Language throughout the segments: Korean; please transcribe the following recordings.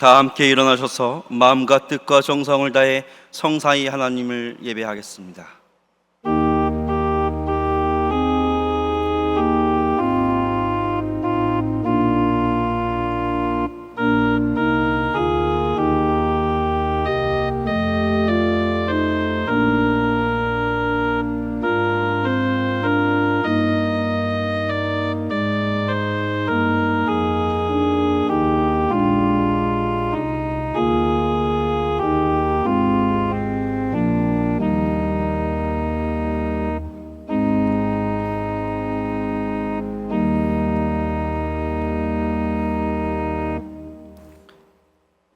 다 함께 일어나셔서 마음과 뜻과 정성을 다해 성사히 하나님을 예배하겠습니다.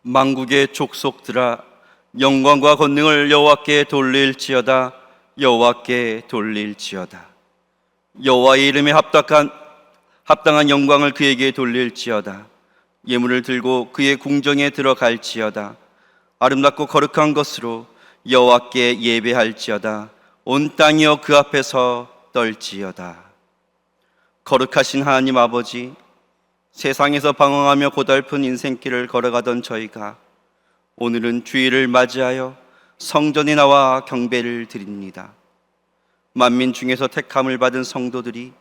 만국의 족속들아, 영광과 권능을 여호와께 돌릴지어다. 여호와께 돌릴지어다. 여호와의 이름에 합당한 영광을 그에게 돌릴지어다. 예물을 들고 그의 궁정에 들어갈지어다. 아름답고 거룩한 것으로 여호와께 예배할지어다. 온 땅이여 그 앞에서 떨지어다. 거룩하신 하나님 아버지, 세상에서 방황하며 고달픈 인생길을 걸어가던 저희가 오늘은 주일을 맞이하여 성전에 나와 경배를 드립니다. 만민 중에서 택함을 받은 성도들이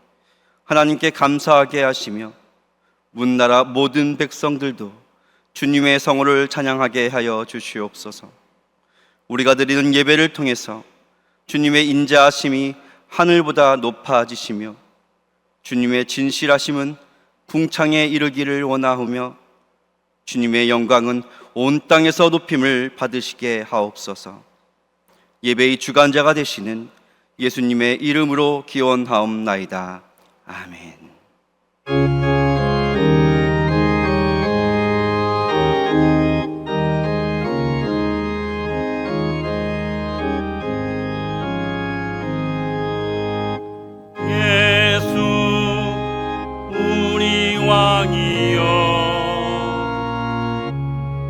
하나님께 감사하게 하시며 문나라 모든 백성들도 주님의 성호를 찬양하게 하여 주시옵소서. 우리가 드리는 예배를 통해서 주님의 인자하심이 하늘보다 높아지시며 주님의 진실하심은 궁창에 이르기를 원하오며 주님의 영광은 온 땅에서 높임을 받으시게 하옵소서. 예배의 주관자가 되시는 예수님의 이름으로 기원하옵나이다. 아멘.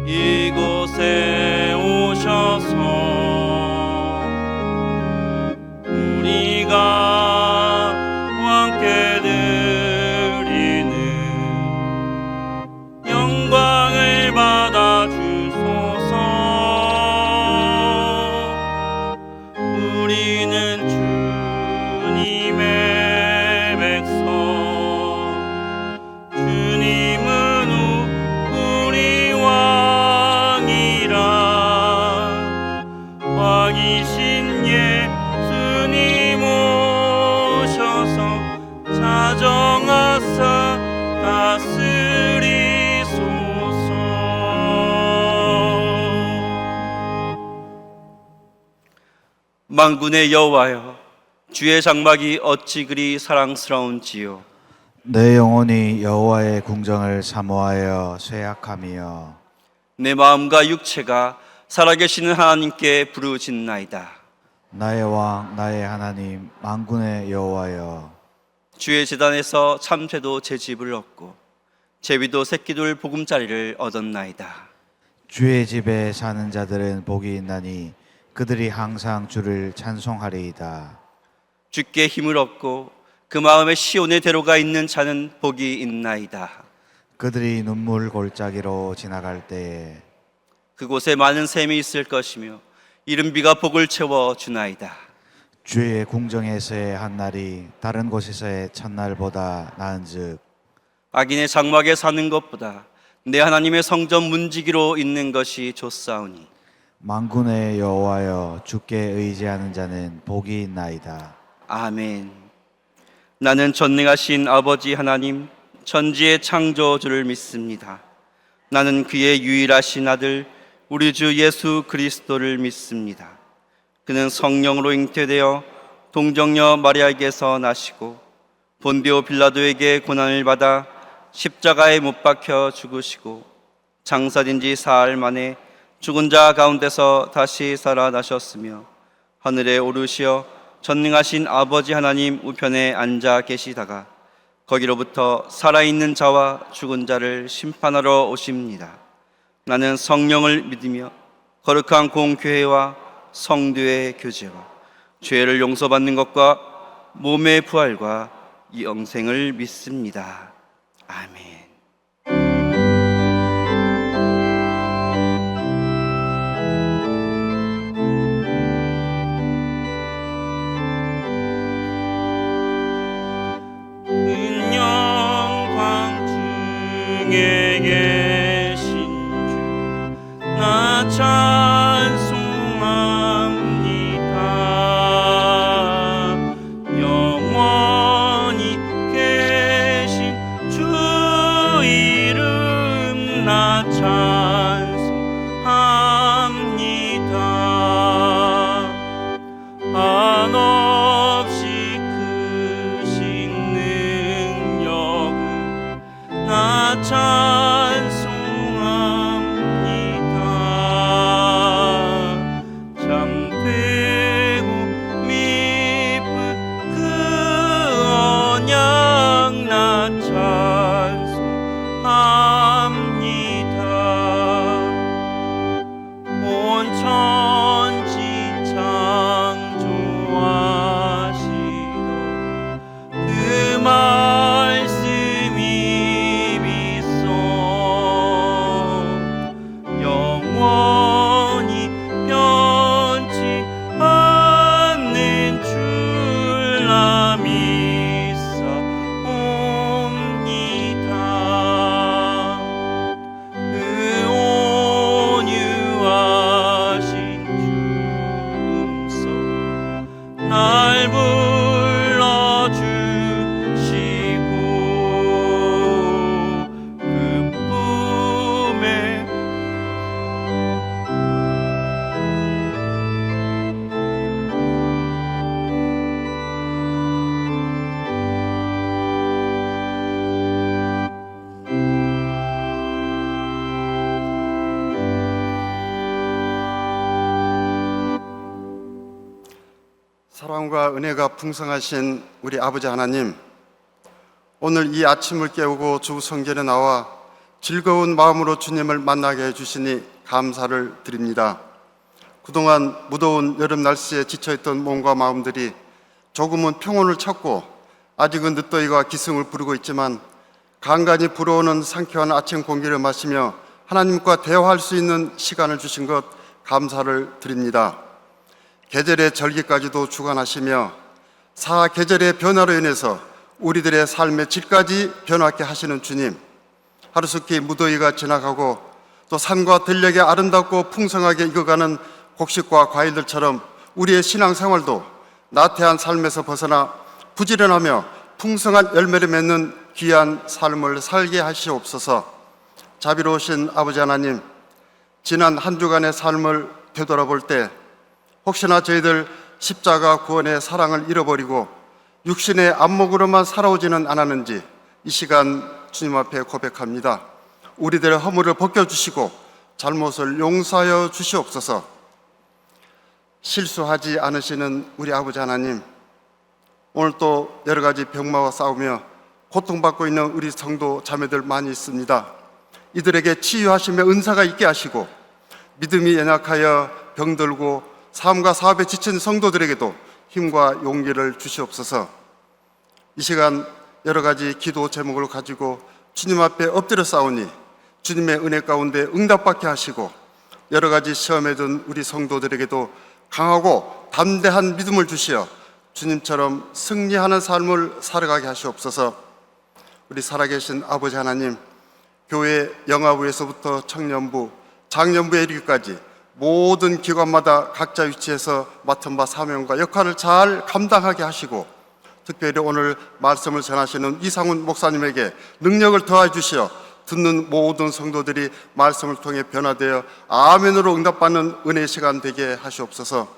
이곳에 오셔서 우리가 함께 드리는 영광을 받아 주소서. 우리는 주님의 백성, 주님은 우리 왕이신 예수님 오셔서 자정하사 다스리소서. 만군의 여호와여, 주의 장막이 어찌 그리 사랑스러운지요. 내 영혼이 여호와의 궁정을 사모하여 쇠약하며 내 마음과 육체가 살아계시는 하나님께 부르짖나이다. 나의 왕 나의 하나님 만군의 여호와여, 주의 제단에서 참새도 제 집을 얻고 제비도 새끼들 보금자리를 얻었나이다. 주의 집에 사는 자들은 복이 있나니 그들이 항상 주를 찬송하리이다. 주께 힘을 얻고 그 마음에 시온의 대로가 있는 자는 복이 있나이다. 그들이 눈물 골짜기로 지나갈 때에 그곳에 많은 샘이 있을 것이며 이른 비가 복을 채워 주나이다. 주의 궁정에서의 한 날이 다른 곳에서의 첫날보다 나은즉 악인의 장막에 사는 것보다 내 하나님의 성전 문지기로 있는 것이 좋사오니 만군의 여호와여, 주께 의지하는 자는 복이 있나이다. 아멘. 나는 전능하신 아버지 하나님 천지의 창조주를 믿습니다. 나는 그의 유일하신 아들 우리 주 예수 그리스도를 믿습니다. 그는 성령으로 잉태되어 동정녀 마리아에게서 나시고 본디오 빌라도에게 고난을 받아 십자가에 못 박혀 죽으시고 장사된 지 사흘 만에 죽은 자 가운데서 다시 살아나셨으며 하늘에 오르시어 전능하신 아버지 하나님 우편에 앉아 계시다가 거기로부터 살아있는 자와 죽은 자를 심판하러 오십니다. 나는 성령을 믿으며 거룩한 공교회와 성도의 교제와 죄를 용서받는 것과 몸의 부활과 영생을 믿습니다. 아멘. 찬송합니다. 참되고 미쁜 그 언약 나 찬송합니다. 온 천지 창조하시던 그 말씀이 빛소 영원히 변치 않는 줄라 믿사옵니다. 그 온유하신 주음소 날 불러주시고 그 품에 사랑과 은혜가 풍성하신 우리 아버지 하나님, 오늘 이 아침을 깨우고 주 성전에 나와 즐거운 마음으로 주님을 만나게 해주시니 감사를 드립니다. 그동안 무더운 여름 날씨에 지쳐있던 몸과 마음들이 조금은 평온을 찾고 아직은 늦더위가 기승을 부르고 있지만 간간히 불어오는 상쾌한 아침 공기를 마시며 하나님과 대화할 수 있는 시간을 주신 것 감사를 드립니다. 계절의 절기까지도 주관하시며 사계절의 변화로 인해서 우리들의 삶의 질까지 변화케 하시는 주님, 하루속히 무더위가 지나가고 또 산과 들녘에 아름답고 풍성하게 익어가는 곡식과 과일들처럼 우리의 신앙생활도 나태한 삶에서 벗어나 부지런하며 풍성한 열매를 맺는 귀한 삶을 살게 하시옵소서. 자비로우신 아버지 하나님, 지난 한 주간의 삶을 되돌아볼 때 혹시나 저희들 십자가 구원의 사랑을 잃어버리고 육신의 안목으로만 살아오지는 않았는지 이 시간 주님 앞에 고백합니다. 우리들의 허물을 벗겨주시고 잘못을 용서하여 주시옵소서. 실수하지 않으시는 우리 아버지 하나님, 오늘 또 여러 가지 병마와 싸우며 고통받고 있는 우리 성도 자매들 많이 있습니다. 이들에게 치유하심의 은사가 있게 하시고 믿음이 연약하여 병들고 삶과 사업에 지친 성도들에게도 힘과 용기를 주시옵소서. 이 시간 여러 가지 기도 제목을 가지고 주님 앞에 엎드려 싸우니 주님의 은혜 가운데 응답받게 하시고 여러 가지 시험에 든 우리 성도들에게도 강하고 담대한 믿음을 주시어 주님처럼 승리하는 삶을 살아가게 하시옵소서. 우리 살아계신 아버지 하나님, 교회 영아부에서부터 청년부, 장년부에 이르기까지 모든 기관마다 각자 위치에서 맡은 바 사명과 역할을 잘 감당하게 하시고 특별히 오늘 말씀을 전하시는 이상훈 목사님에게 능력을 더해 주시어 듣는 모든 성도들이 말씀을 통해 변화되어 아멘으로 응답받는 은혜의 시간 되게 하시옵소서.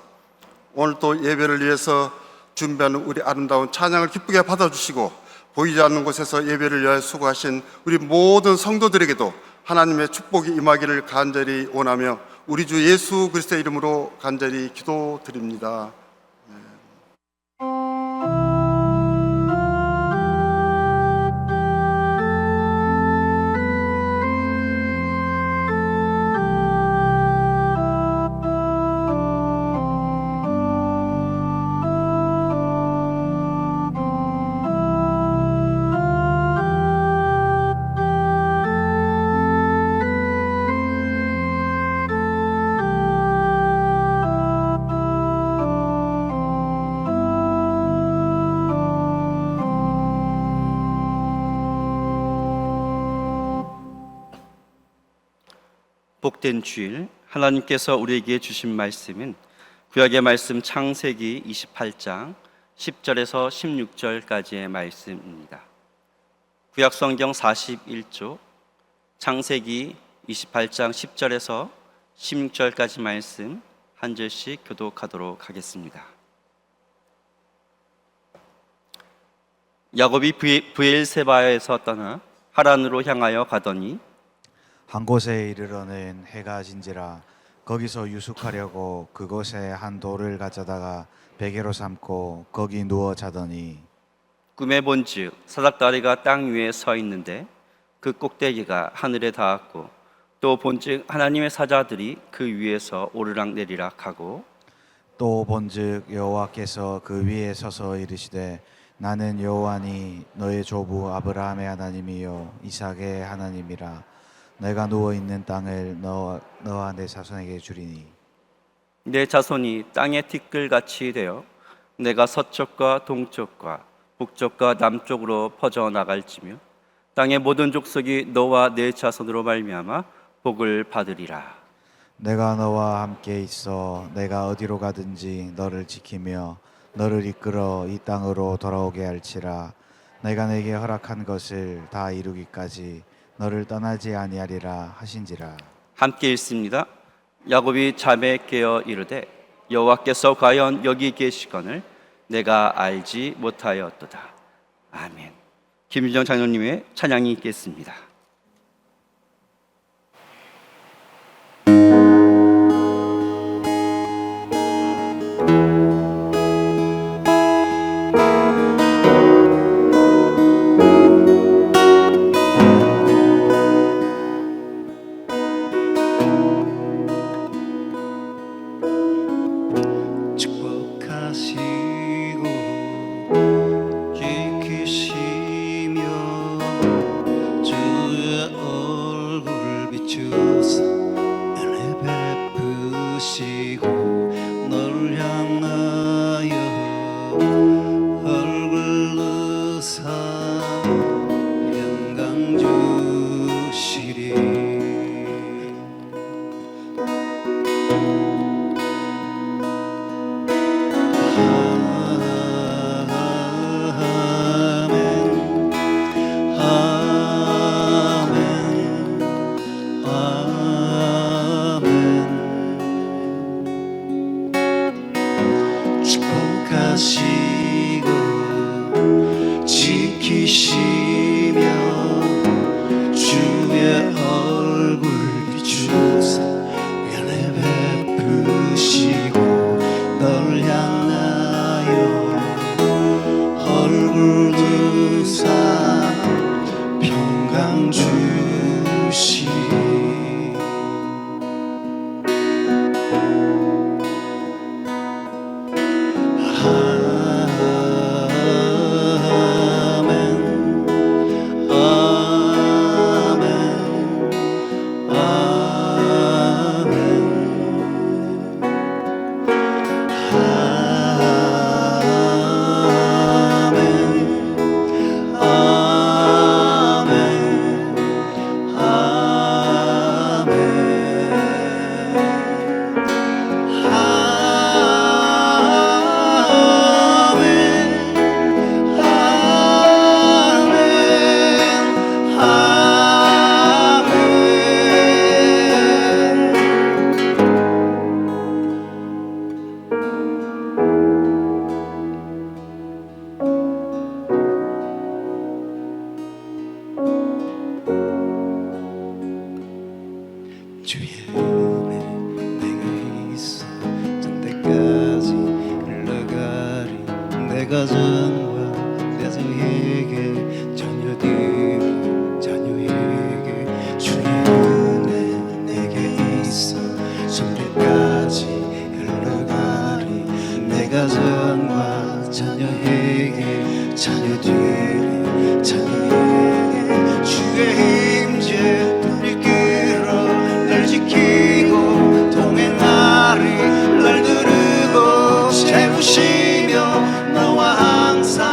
오늘 또 예배를 위해서 준비하는 우리 아름다운 찬양을 기쁘게 받아주시고 보이지 않는 곳에서 예배를 위하여 수고하신 우리 모든 성도들에게도 하나님의 축복이 임하기를 간절히 원하며 우리 주 예수 그리스도의 이름으로 간절히 기도드립니다. 복된 주일, 하나님께서 우리에게 주신 말씀은 구약의 말씀 창세기 28장 10절에서 16절까지의 말씀입니다. 구약 성경 41조 창세기 28장 10절에서 16절까지 말씀 한 절씩 교독하도록 하겠습니다. 야곱이 브엘세바에서 떠나 하란으로 향하여 가더니 한 곳에 이르러는 해가 진지라 거기서 유숙하려고 그곳에 한 돌을 가져다가 베개로 삼고 거기 누워 자더니 꿈에 본즉 사닥다리가 땅 위에 서 있는데 그 꼭대기가 하늘에 닿았고 또 본즉 하나님의 사자들이 그 위에서 오르락 내리락 하고 또 본즉 여호와께서 그 위에 서서 이르시되 나는 여호와니 너의 조부 아브라함의 하나님이요 이삭의 하나님이라 내가 누워 있는 땅을 너와 내 자손에게 주리니 내 자손이 땅의 티끌같이 되어 내가 서쪽과 동쪽과 북쪽과 남쪽으로 퍼져 나갈지며 땅의 모든 족속이 너와 내 자손으로 말미암아 복을 받으리라. 내가 너와 함께 있어 내가 어디로 가든지 너를 지키며 너를 이끌어 이 땅으로 돌아오게 할지라 내가 내게 허락한 것을 다 이루기까지 너를 떠나지 아니하리라 하신지라. 함께 읽습니다. 야곱이 잠에 깨어 이르되 여호와께서 과연 여기 계시거늘 내가 알지 못하였도다. 아멘. 김유정 장로님의 찬양이 있겠습니다. 축복하시고 지키시며 주의 얼굴 비추사 은혜 베푸시고 너를 향하여 얼굴 드사 영광 주시리. 축복하시고 지키시며 주의 얼굴 비추사 은혜 베푸시고 너를 향하여 얼굴 드사 평강 주시. 주의 은혜 내가 있어 전때까지 흘러가리 내가 전과 자녀에게 자녀에게 주의 은혜 내게 있어 전때까지 흘러가리 내가 전과 자녀에게 자녀에게 주의 임재 지키고 동행하리 널 두르고 채우시며 너와 항상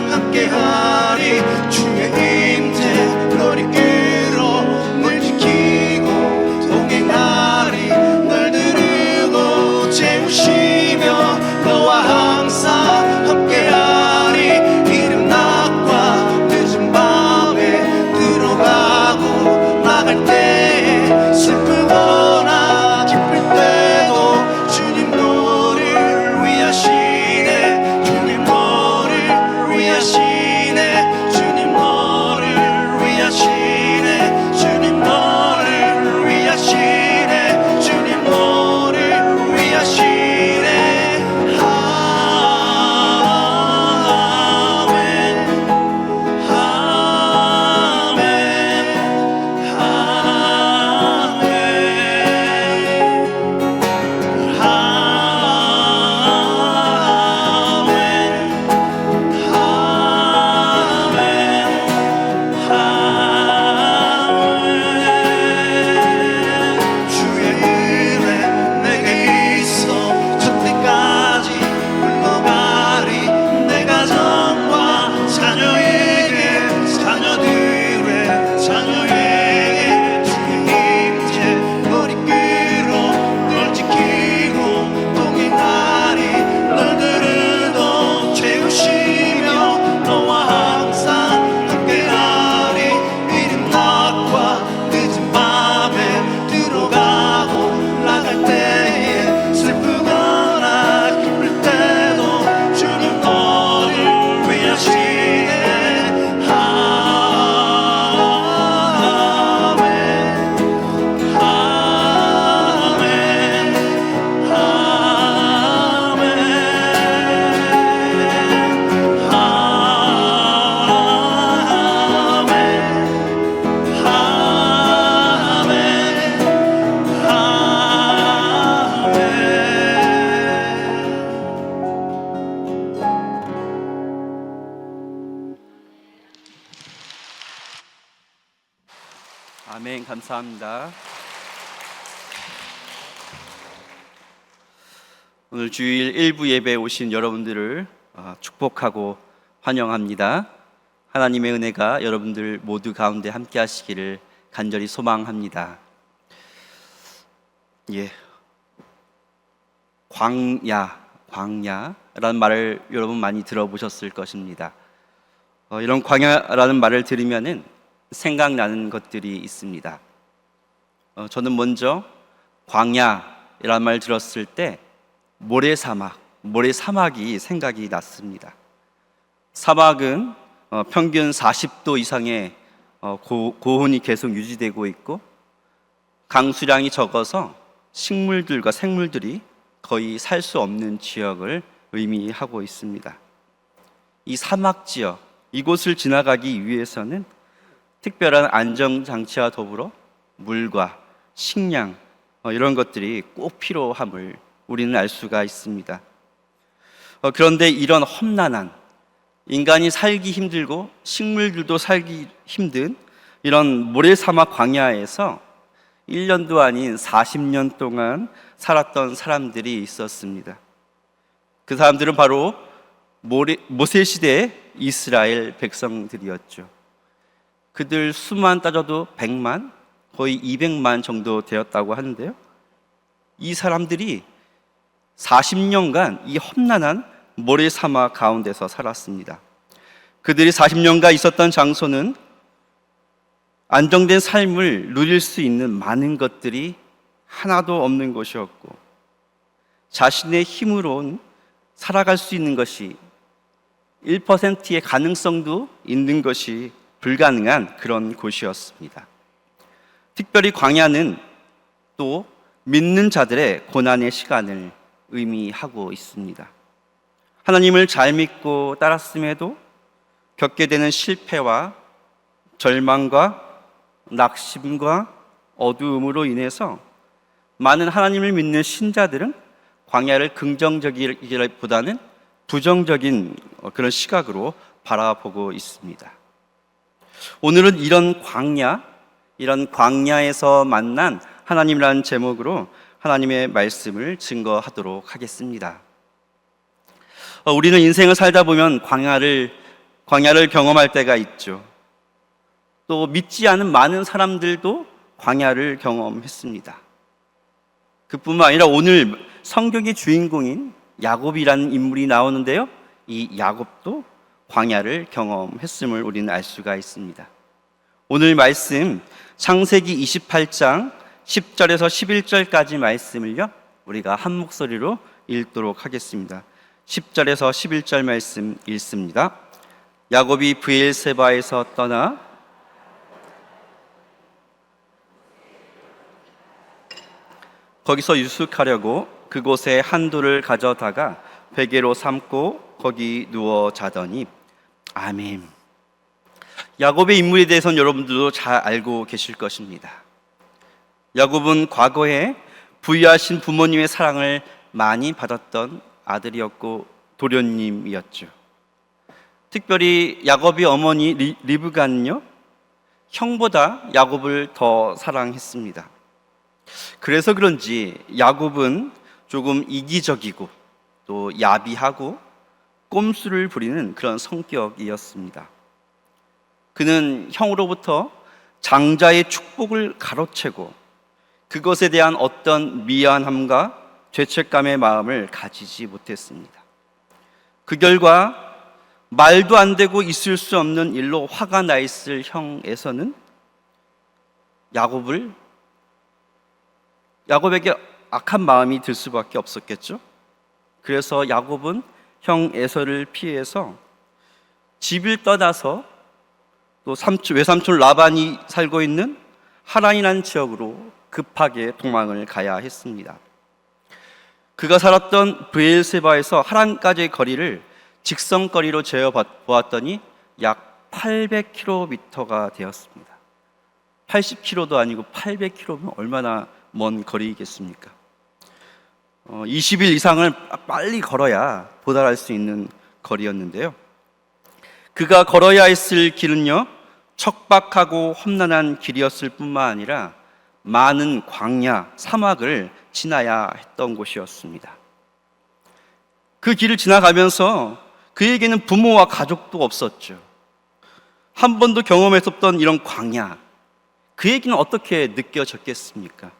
함께하리 주의 임재 널 이끌어 널 지키고 동행하리 널 두르고 채우시며 너와 항상 함께하리 이른 낮과 늦은 밤에 들어가 아멘. 감사합니다. 오늘 주일 일부 예배에 오신 여러분들을 축복하고 환영합니다. 하나님의 은혜가 여러분들 모두 가운데 함께 하시기를 간절히 소망합니다. 광야라는 말을 여러분 많이 들어보셨을 것입니다. 이런 광야라는 말을 들으면은 생각나는 것들이 있습니다. 저는 먼저 광야라는 말을 들었을 때 모래사막이 생각이 났습니다. 사막은 평균 40도 이상의 고온이 계속 유지되고 있고 강수량이 적어서 식물들과 생물들이 거의 살 수 없는 지역을 의미하고 있습니다. 이 사막 지역, 이곳을 지나가기 위해서는 특별한 안전장치와 더불어 물과 식량 이런 것들이 꼭 필요함을 우리는 알 수가 있습니다. 그런데 이런 험난한, 인간이 살기 힘들고 식물들도 살기 힘든 이런 모래사막 광야에서 1년도 아닌 40년 동안 살았던 사람들이 있었습니다. 그 사람들은 바로 모세시대의 이스라엘 백성들이었죠. 그들 수만 따져도 100만, 거의 200만 정도 되었다고 하는데요. 이 사람들이 40년간 이 험난한 모래사막 가운데서 살았습니다. 그들이 40년간 있었던 장소는 안정된 삶을 누릴 수 있는 많은 것들이 하나도 없는 곳이었고 자신의 힘으로는 살아갈 수 있는 것이 1%의 가능성도 있는 것이 불가능한 그런 곳이었습니다. 특별히 광야는 또 믿는 자들의 고난의 시간을 의미하고 있습니다. 하나님을 잘 믿고 따랐음에도 겪게 되는 실패와 절망과 낙심과 어두움으로 인해서 많은 하나님을 믿는 신자들은 광야를 긍정적이기보다는 부정적인 그런 시각으로 바라보고 있습니다. 오늘은 이런 광야에서 만난 하나님이라는 제목으로 하나님의 말씀을 증거하도록 하겠습니다. 우리는 인생을 살다 보면 광야를 경험할 때가 있죠. 또 믿지 않은 많은 사람들도 광야를 경험했습니다. 그뿐만 아니라 오늘 성경의 주인공인 야곱이라는 인물이 나오는데요. 이 야곱도 광야를 경험했음을 우리는 알 수가 있습니다. 오늘 말씀 창세기 28장 10절에서 11절까지 말씀을요, 우리가 한 목소리로 읽도록 하겠습니다. 10절에서 11절 말씀 읽습니다. 야곱이 브엘세바에서 떠나 거기서 유숙하려고 그곳에 한 돌을 가져다가 베개로 삼고 거기 누워 자더니. 아멘. 야곱의 인물에 대해서는 여러분들도 잘 알고 계실 것입니다. 야곱은 과거에 부유하신 부모님의 사랑을 많이 받았던 아들이었고 도련님이었죠. 특별히 야곱의 어머니 리브가는요, 형보다 야곱을 더 사랑했습니다. 그래서 그런지 야곱은 조금 이기적이고 또 야비하고 꼼수를 부리는 그런 성격이었습니다. 그는 형으로부터 장자의 축복을 가로채고 그것에 대한 어떤 미안함과 죄책감의 마음을 가지지 못했습니다. 그 결과 말도 안 되고 있을 수 없는 일로 화가 나 있을 형에서는 야곱에게 악한 마음이 들 수밖에 없었겠죠. 그래서 야곱은 형 에서를 피해서 집을 떠나서 또 외삼촌 라반이 살고 있는 하란이라는 지역으로 급하게 도망을 가야 했습니다. 그가 살았던 브엘세바에서 하란까지의 거리를 직선거리로 재어 보았더니 약 800km가 되었습니다. 80km도 아니고 800km면 얼마나 먼 거리겠습니까? 20일 이상을 빨리 걸어야 도달할 수 있는 거리였는데요. 그가 걸어야 했을 길은요, 척박하고 험난한 길이었을 뿐만 아니라 많은 광야, 사막을 지나야 했던 곳이었습니다. 그 길을 지나가면서 그에게는 부모와 가족도 없었죠. 한 번도 경험했었던 이런 광야, 그에게는 어떻게 느껴졌겠습니까?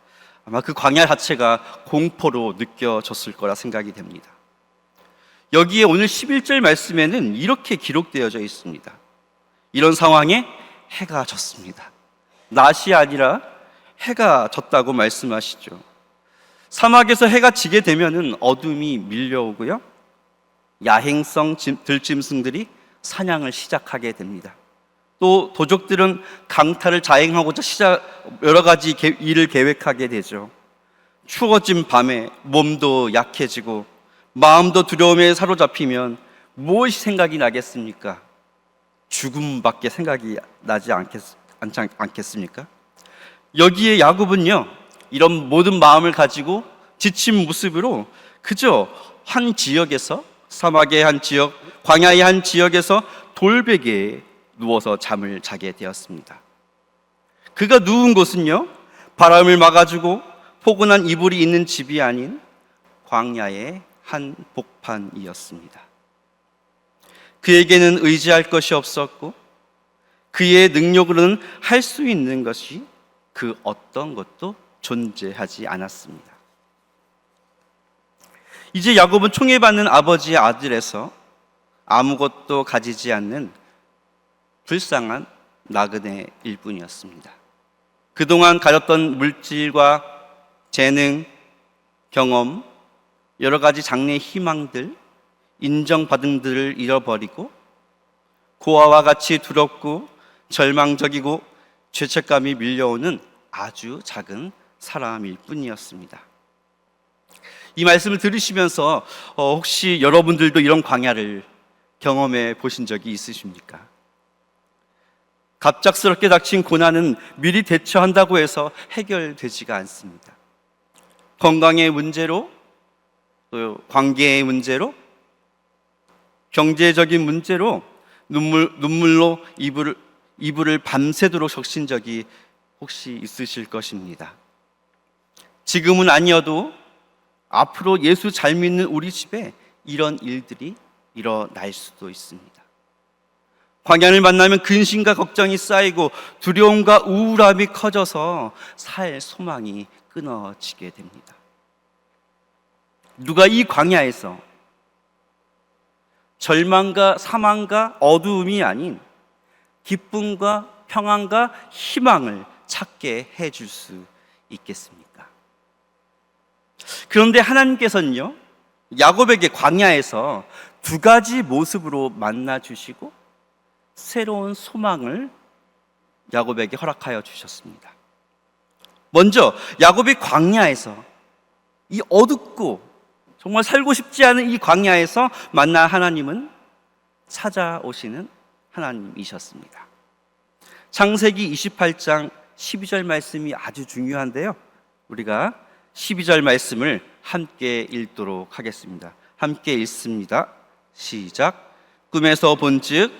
아마 그 광야 자체가 공포로 느껴졌을 거라 생각이 됩니다. 여기에 오늘 11절 말씀에는 이렇게 기록되어져 있습니다. 이런 상황에 해가 졌습니다. 낮이 아니라 해가 졌다고 말씀하시죠. 사막에서 해가 지게 되면은 어둠이 밀려오고요, 야행성 들짐승들이 사냥을 시작하게 됩니다. 또 도적들은 강탈을 자행하고자 여러 가지 일을 계획하게 되죠. 추워진 밤에 몸도 약해지고 마음도 두려움에 사로잡히면 무엇이 생각이 나겠습니까? 죽음밖에 생각이 나지 않겠습니까? 여기에 야곱은요, 이런 모든 마음을 가지고 지친 모습으로 그저 한 지역에서, 사막의 한 지역, 광야의 한 지역에서 돌베개에 누워서 잠을 자게 되었습니다. 그가 누운 곳은요, 바람을 막아주고 포근한 이불이 있는 집이 아닌 광야의 한 복판이었습니다. 그에게는 의지할 것이 없었고 그의 능력으로는 할 수 있는 것이 그 어떤 것도 존재하지 않았습니다. 이제 야곱은 총애받는 아버지의 아들에서 아무것도 가지지 않는 불쌍한 나그네일 뿐이었습니다. 그동안 가졌던 물질과 재능, 경험, 여러 가지 장래의 희망들, 인정받은 들을 잃어버리고 고아와 같이 두렵고 절망적이고 죄책감이 밀려오는 아주 작은 사람일 뿐이었습니다. 이 말씀을 들으시면서 혹시 여러분들도 이런 광야를 경험해 보신 적이 있으십니까? 갑작스럽게 닥친 고난은 미리 대처한다고 해서 해결되지가 않습니다. 건강의 문제로, 또 관계의 문제로, 경제적인 문제로 눈물로 이불을 밤새도록 적신 적이 혹시 있으실 것입니다. 지금은 아니어도 앞으로 예수 잘 믿는 우리 집에 이런 일들이 일어날 수도 있습니다. 광야를 만나면 근심과 걱정이 쌓이고 두려움과 우울함이 커져서 살 소망이 끊어지게 됩니다. 누가 이 광야에서 절망과 사망과 어두움이 아닌 기쁨과 평안과 희망을 찾게 해줄 수 있겠습니까? 그런데 하나님께서는요, 야곱에게 광야에서 두 가지 모습으로 만나 주시고 새로운 소망을 야곱에게 허락하여 주셨습니다. 먼저 야곱이 광야에서, 이 어둡고 정말 살고 싶지 않은 이 광야에서 만난 하나님은 찾아오시는 하나님이셨습니다. 창세기 28장 12절 말씀이 아주 중요한데요, 우리가 12절 말씀을 함께 읽도록 하겠습니다. 함께 읽습니다. 시작. 꿈에서 본즉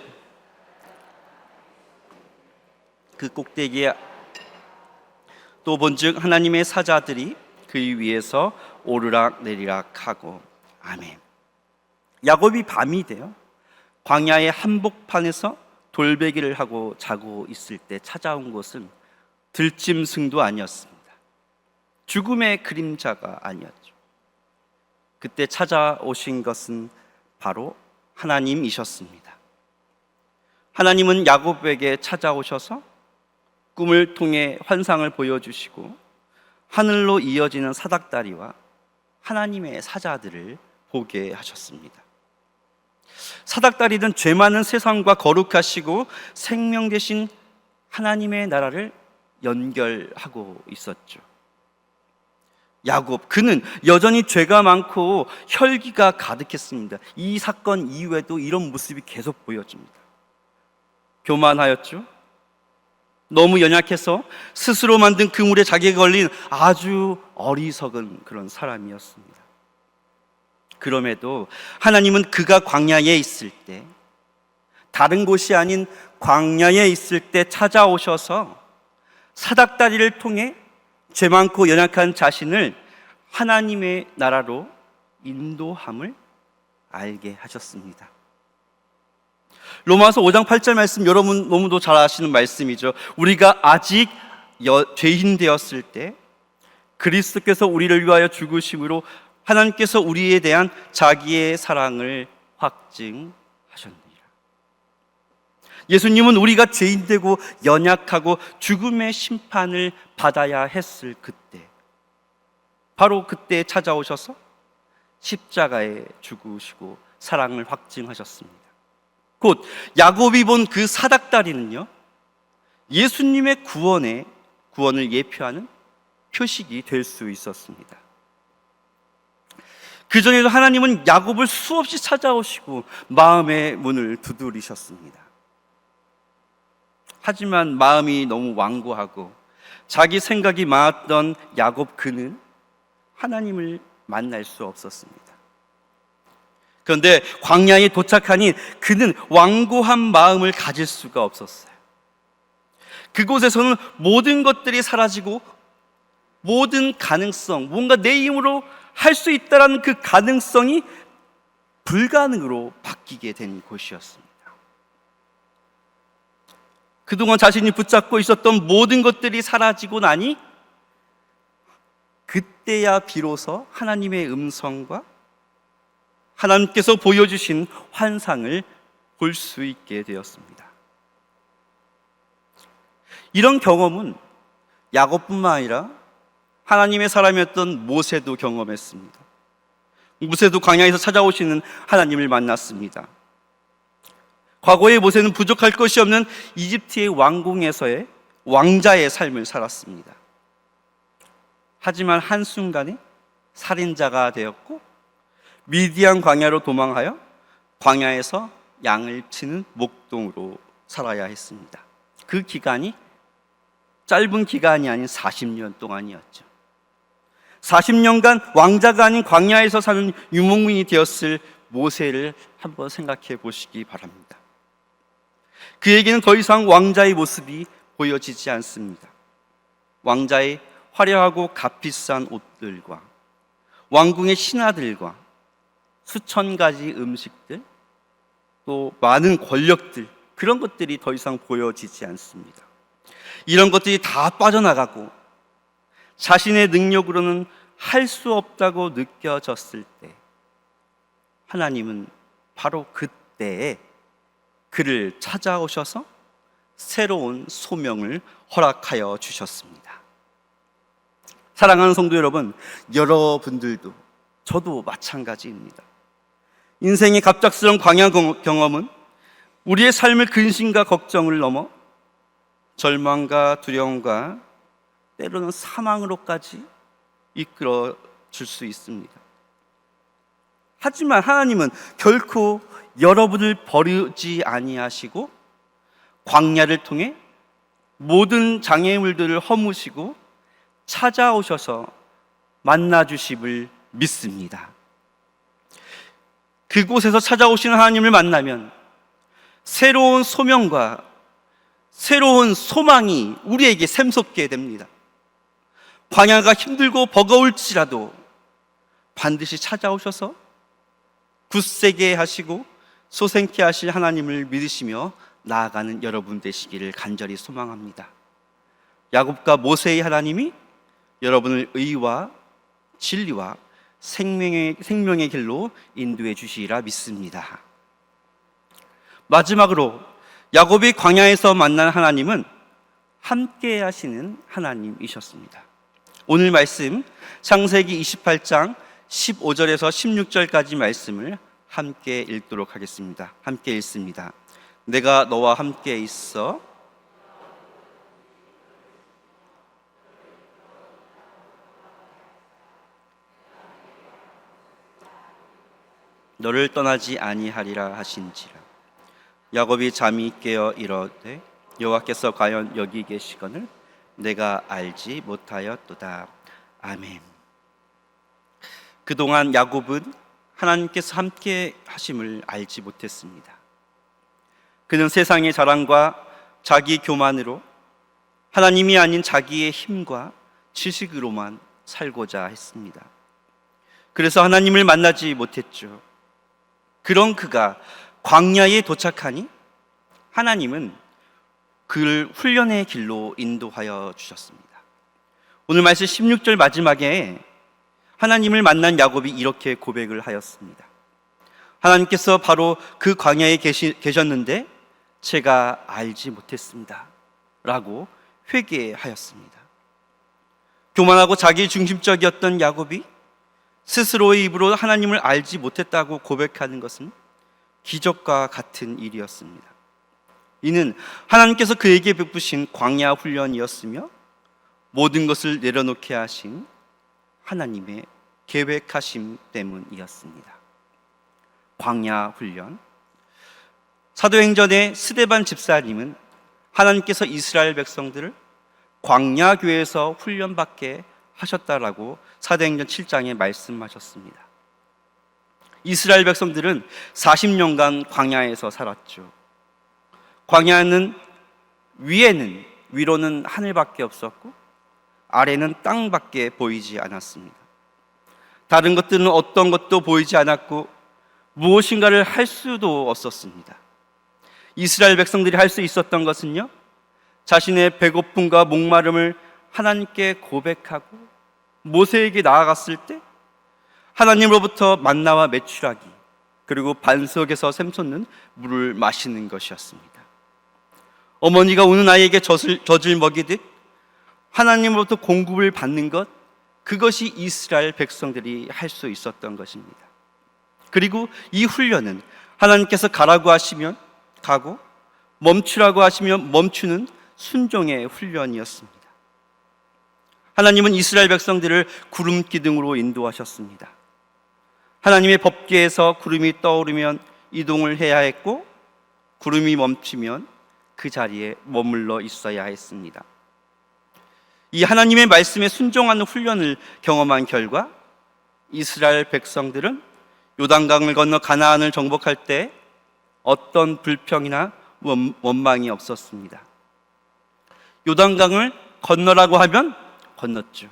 그 꼭대기에 또 본즉 하나님의 사자들이 그 위에서 오르락 내리락 하고. 아멘. 야곱이 밤이 되어 광야의 한복판에서 돌베기를 하고 자고 있을 때 찾아온 것은 들짐승도 아니었습니다. 죽음의 그림자가 아니었죠. 그때 찾아오신 것은 바로 하나님이셨습니다. 하나님은 야곱에게 찾아오셔서 꿈을 통해 환상을 보여주시고 하늘로 이어지는 사닥다리와 하나님의 사자들을 보게 하셨습니다. 사닥다리는 죄 많은 세상과 거룩하시고 생명 되신 하나님의 나라를 연결하고 있었죠. 야곱, 그는 여전히 죄가 많고 혈기가 가득했습니다. 이 사건 이후에도 이런 모습이 계속 보여집니다. 교만하였죠. 너무 연약해서 스스로 만든 그물에 자기가 걸린 아주 어리석은 그런 사람이었습니다. 그럼에도 하나님은 그가 광야에 있을 때 다른 곳이 아닌 광야에 있을 때 찾아오셔서 사닥다리를 통해 죄 많고 연약한 자신을 하나님의 나라로 인도함을 알게 하셨습니다. 로마서 5장 8절 말씀, 여러분 너무도 잘 아시는 말씀이죠. 우리가 아직 죄인 되었을 때 그리스도께서 우리를 위하여 죽으심으로 하나님께서 우리에 대한 자기의 사랑을 확증하셨느니라. 예수님은 우리가 죄인되고 연약하고 죽음의 심판을 받아야 했을 그때, 바로 그때 찾아오셔서 십자가에 죽으시고 사랑을 확증하셨습니다. 곧 야곱이 본 그 사닥다리는요, 예수님의 구원을 예표하는 표식이 될 수 있었습니다. 그 전에도 하나님은 야곱을 수없이 찾아오시고 마음의 문을 두드리셨습니다. 하지만 마음이 너무 완고하고 자기 생각이 많았던 야곱, 그는 하나님을 만날 수 없었습니다. 그런데 광야에 도착하니 그는 완고한 마음을 가질 수가 없었어요. 그곳에서는 모든 것들이 사라지고 모든 가능성, 뭔가 내 힘으로 할 수 있다는 그 가능성이 불가능으로 바뀌게 된 곳이었습니다. 그동안 자신이 붙잡고 있었던 모든 것들이 사라지고 나니 그때야 비로소 하나님의 음성과 하나님께서 보여주신 환상을 볼 수 있게 되었습니다. 이런 경험은 야곱뿐만 아니라 하나님의 사람이었던 모세도 경험했습니다. 모세도 광야에서 찾아오시는 하나님을 만났습니다. 과거의 모세는 부족할 것이 없는 이집트의 왕궁에서의 왕자의 삶을 살았습니다. 하지만 한순간에 살인자가 되었고 미디안 광야로 도망하여 광야에서 양을 치는 목동으로 살아야 했습니다. 그 기간이 짧은 기간이 아닌 40년 동안이었죠. 40년간 왕자가 아닌 광야에서 사는 유목민이 되었을 모세를 한번 생각해 보시기 바랍니다. 그에게는 더 이상 왕자의 모습이 보여지지 않습니다. 왕자의 화려하고 값비싼 옷들과 왕궁의 신하들과 수천 가지 음식들, 또 많은 권력들, 그런 것들이 더 이상 보여지지 않습니다. 이런 것들이 다 빠져나가고 자신의 능력으로는 할 수 없다고 느껴졌을 때 하나님은 바로 그때에 그를 찾아오셔서 새로운 소명을 허락하여 주셨습니다. 사랑하는 성도 여러분, 여러분들도 저도 마찬가지입니다. 인생의 갑작스러운 광야 경험은 우리의 삶을 근심과 걱정을 넘어 절망과 두려움과 때로는 사망으로까지 이끌어 줄 수 있습니다. 하지만 하나님은 결코 여러분을 버리지 아니하시고 광야를 통해 모든 장애물들을 허무시고 찾아오셔서 만나주심을 믿습니다. 그곳에서 찾아오시는 하나님을 만나면 새로운 소명과 새로운 소망이 우리에게 샘솟게 됩니다. 광야가 힘들고 버거울지라도 반드시 찾아오셔서 굳세게 하시고 소생케 하실 하나님을 믿으시며 나아가는 여러분 되시기를 간절히 소망합니다. 야곱과 모세의 하나님이 여러분을 의와 진리와 생명의 길로 인도해 주시리라 믿습니다. 마지막으로 야곱이 광야에서 만난 하나님은 함께 하시는 하나님이셨습니다. 오늘 말씀 창세기 28장 15절에서 16절까지 말씀을 함께 읽도록 하겠습니다. 함께 읽습니다. 내가 너와 함께 있어 너를 떠나지 아니하리라 하신지라. 야곱이 잠이 깨어 이르되 여호와께서 과연 여기 계시거늘 내가 알지 못하였도다. 아멘. 그동안 야곱은 하나님께서 함께 하심을 알지 못했습니다. 그는 세상의 자랑과 자기 교만으로 하나님이 아닌 자기의 힘과 지식으로만 살고자 했습니다. 그래서 하나님을 만나지 못했죠. 그런 그가 광야에 도착하니 하나님은 그를 훈련의 길로 인도하여 주셨습니다. 오늘 말씀 16절 마지막에 하나님을 만난 야곱이 이렇게 고백을 하였습니다. 하나님께서 바로 그 광야에 계셨는데 제가 알지 못했습니다 라고 회개하였습니다. 교만하고 자기 중심적이었던 야곱이 스스로의 입으로 하나님을 알지 못했다고 고백하는 것은 기적과 같은 일이었습니다. 이는 하나님께서 그에게 베푸신 광야 훈련이었으며 모든 것을 내려놓게 하신 하나님의 계획하심 때문이었습니다. 광야 훈련. 사도행전의 스데반 집사님은 하나님께서 이스라엘 백성들을 광야교에서 훈련받게 하셨다라고 사도행전 7장에 말씀하셨습니다. 이스라엘 백성들은 40년간 광야에서 살았죠. 광야는 위로는 하늘밖에 없었고 아래는 땅밖에 보이지 않았습니다. 다른 것들은 어떤 것도 보이지 않았고 무엇인가를 할 수도 없었습니다. 이스라엘 백성들이 할 수 있었던 것은요, 자신의 배고픔과 목마름을 하나님께 고백하고 모세에게 나아갔을 때 하나님으로부터 만나와 메추라기, 그리고 반석에서 샘솟는 물을 마시는 것이었습니다. 어머니가 우는 아이에게 젖을 먹이듯 하나님으로부터 공급을 받는 것, 그것이 이스라엘 백성들이 할 수 있었던 것입니다. 그리고 이 훈련은 하나님께서 가라고 하시면 가고 멈추라고 하시면 멈추는 순종의 훈련이었습니다. 하나님은 이스라엘 백성들을 구름 기둥으로 인도하셨습니다. 하나님의 법궤에서 구름이 떠오르면 이동을 해야 했고 구름이 멈추면 그 자리에 머물러 있어야 했습니다. 이 하나님의 말씀에 순종하는 훈련을 경험한 결과 이스라엘 백성들은 요단강을 건너 가나안을 정복할 때 어떤 불평이나 원망이 없었습니다. 요단강을 건너라고 하면 건넜죠.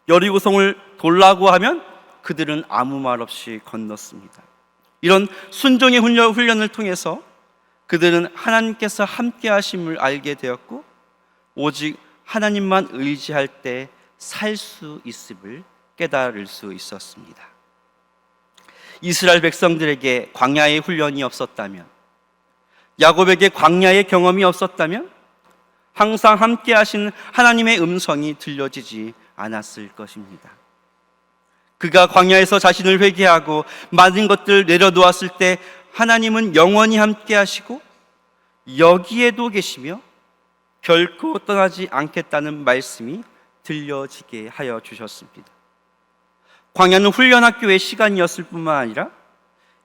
여리고성을 돌라고 하면 그들은 아무 말 없이 건넜습니다. 이런 순종의 훈련을 통해서 그들은 하나님께서 함께 하심을 알게 되었고 오직 하나님만 의지할 때 살 수 있음을 깨달을 수 있었습니다. 이스라엘 백성들에게 광야의 훈련이 없었다면, 야곱에게 광야의 경험이 없었다면 항상 함께 하신 하나님의 음성이 들려지지 않았을 것입니다. 그가 광야에서 자신을 회개하고 많은 것들을 내려놓았을 때 하나님은 영원히 함께 하시고 여기에도 계시며 결코 떠나지 않겠다는 말씀이 들려지게 하여 주셨습니다. 광야는 훈련학교의 시간이었을 뿐만 아니라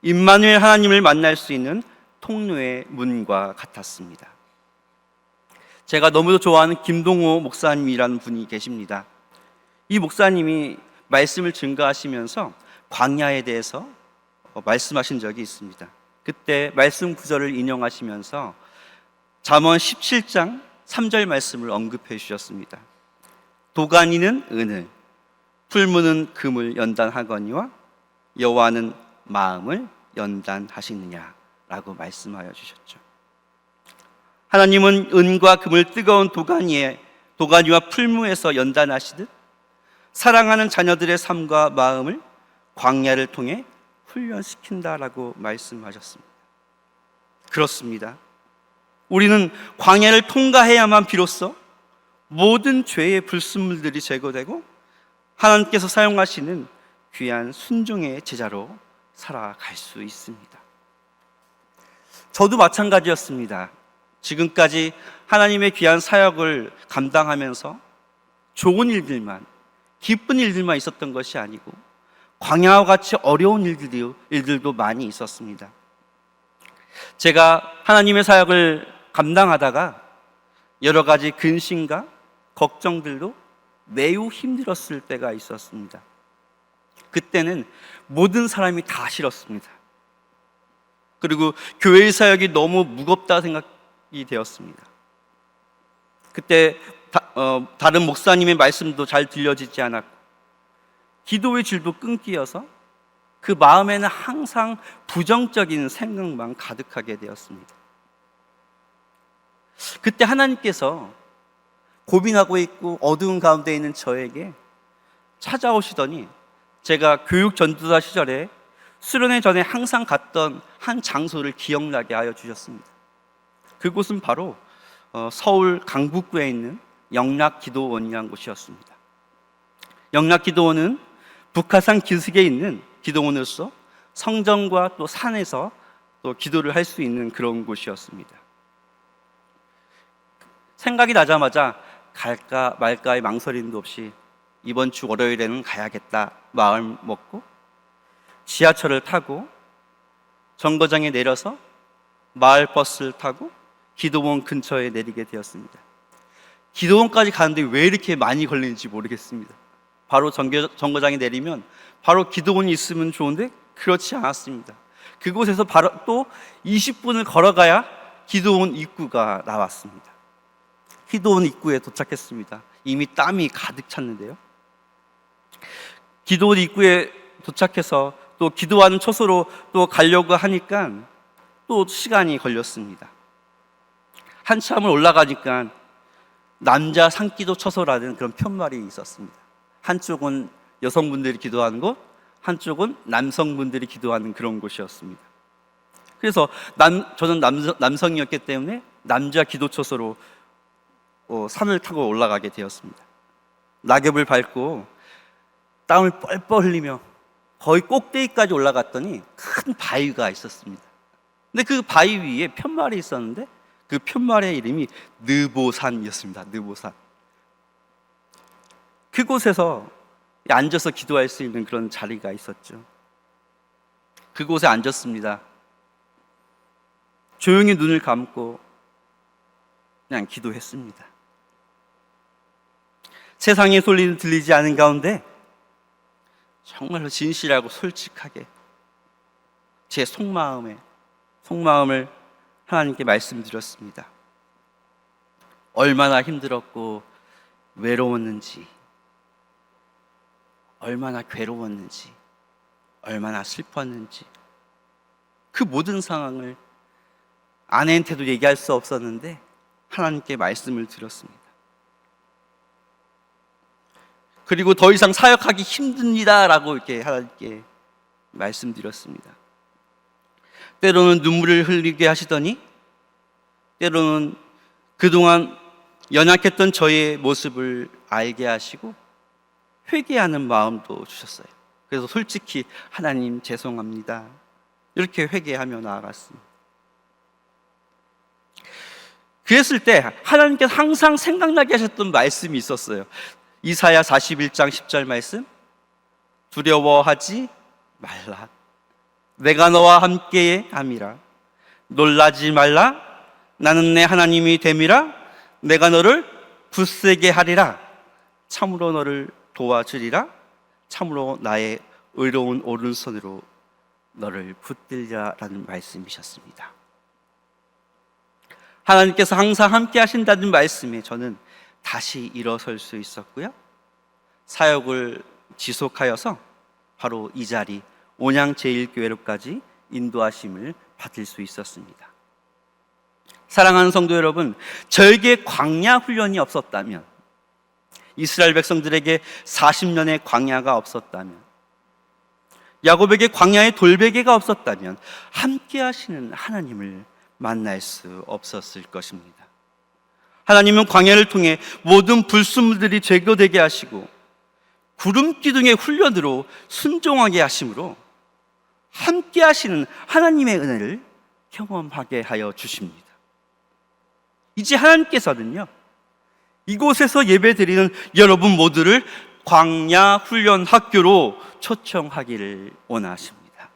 임마누엘 하나님을 만날 수 있는 통로의 문과 같았습니다. 제가 너무도 좋아하는 김동호 목사님이라는 분이 계십니다. 이 목사님이 말씀을 증거하시면서 광야에 대해서 말씀하신 적이 있습니다. 그때 말씀 구절을 인용하시면서 잠언 17장 3절 말씀을 언급해 주셨습니다. 도가니는 은을, 풀무는 금을 연단하거니와 여호와는 마음을 연단하시느냐라고 말씀하여 주셨죠. 하나님은 은과 금을 뜨거운 도가니와 풀무에서 연단하시듯 사랑하는 자녀들의 삶과 마음을 광야를 통해 훈련시킨다라고 말씀하셨습니다. 그렇습니다. 우리는 광야를 통과해야만 비로소 모든 죄의 불순물들이 제거되고 하나님께서 사용하시는 귀한 순종의 제자로 살아갈 수 있습니다. 저도 마찬가지였습니다. 지금까지 하나님의 귀한 사역을 감당하면서 좋은 일들만, 기쁜 일들만 있었던 것이 아니고 광야와 같이 어려운 일들도 많이 있었습니다. 제가 하나님의 사역을 감당하다가 여러 가지 근심과 걱정들도 매우 힘들었을 때가 있었습니다. 그때는 모든 사람이 다 싫었습니다. 그리고 교회 사역이 너무 무겁다 생각이 되었습니다. 그때 다른 목사님의 말씀도 잘 들려지지 않았고 기도의 질도 끊기어서 그 마음에는 항상 부정적인 생각만 가득하게 되었습니다. 그때 하나님께서 고민하고 있고 어두운 가운데 있는 저에게 찾아오시더니 제가 교육 전도사 시절에 수련회 전에 항상 갔던 한 장소를 기억나게 하여 주셨습니다. 그곳은 바로 서울 강북구에 있는 영락기도원이라는 곳이었습니다. 영락기도원은 북한산 기슭에 있는 기도원으로서 성전과 또 산에서 또 기도를 할 수 있는 그런 곳이었습니다. 생각이 나자마자 갈까 말까의 망설임도 없이 이번 주 월요일에는 가야겠다 마음 먹고 지하철을 타고 정거장에 내려서 마을 버스를 타고 기도원 근처에 내리게 되었습니다. 기도원까지 가는데 왜 이렇게 많이 걸리는지 모르겠습니다. 바로 정거장에 내리면 바로 기도원이 있으면 좋은데 그렇지 않았습니다. 그곳에서 바로 또 20분을 걸어가야 기도원 입구가 나왔습니다. 기도원 입구에 도착했습니다. 이미 땀이 가득 찼는데요. 기도원 입구에 도착해서 또 기도하는 처소로 또 가려고 하니까 또 시간이 걸렸습니다. 한참을 올라가니까 남자 산기도 처소라는 그런 편말이 있었습니다. 한쪽은 여성분들이 기도하는 곳, 한쪽은 남성분들이 기도하는 그런 곳이었습니다. 그래서 저는 남성이었기 때문에 남자 기도 처소로 산을 타고 올라가게 되었습니다. 낙엽을 밟고 땀을 뻘뻘 흘리며 거의 꼭대기까지 올라갔더니 큰 바위가 있었습니다. 근데 그 바위 위에 편말이 있었는데 그 편말의 이름이 느보산이었습니다. 느보산. 그곳에서 앉아서 기도할 수 있는 그런 자리가 있었죠. 그곳에 앉았습니다. 조용히 눈을 감고 그냥 기도했습니다. 세상의 소리는 들리지 않은 가운데 정말로 진실하고 솔직하게 제 속마음을 하나님께 말씀드렸습니다. 얼마나 힘들었고 외로웠는지, 얼마나 괴로웠는지, 얼마나 슬펐는지 그 모든 상황을 아내한테도 얘기할 수 없었는데 하나님께 말씀을 드렸습니다. 그리고 더 이상 사역하기 힘듭니다라고 이렇게 하나님께 말씀드렸습니다. 때로는 눈물을 흘리게 하시더니 때로는 그동안 연약했던 저의 모습을 알게 하시고 회개하는 마음도 주셨어요. 그래서 솔직히 하나님 죄송합니다 이렇게 회개하며 나아갔습니다. 그랬을 때 하나님께서 항상 생각나게 하셨던 말씀이 있었어요. 이사야 41장 10절 말씀, 두려워하지 말라, 내가 너와 함께 함이라, 놀라지 말라, 나는 내 하나님이 됨이라, 내가 너를 굳세게 하리라, 참으로 너를 도와주리라, 참으로 나의 의로운 오른손으로 너를 붙들리라라는 말씀이셨습니다. 하나님께서 항상 함께 하신다는 말씀에 저는 다시 일어설 수 있었고요, 사역을 지속하여서 바로 이 자리 온양 제1교회로까지 인도하심을 받을 수 있었습니다. 사랑하는 성도 여러분, 저에게 광야 훈련이 없었다면, 이스라엘 백성들에게 40년의 광야가 없었다면, 야곱에게 광야의 돌베개가 없었다면 함께 하시는 하나님을 만날 수 없었을 것입니다. 하나님은 광야를 통해 모든 불순물들이 제거되게 하시고 구름 기둥의 훈련으로 순종하게 하심으로 함께 하시는 하나님의 은혜를 경험하게 하여 주십니다. 이제 하나님께서는요, 이곳에서 예배드리는 여러분 모두를 광야 훈련 학교로 초청하기를 원하십니다.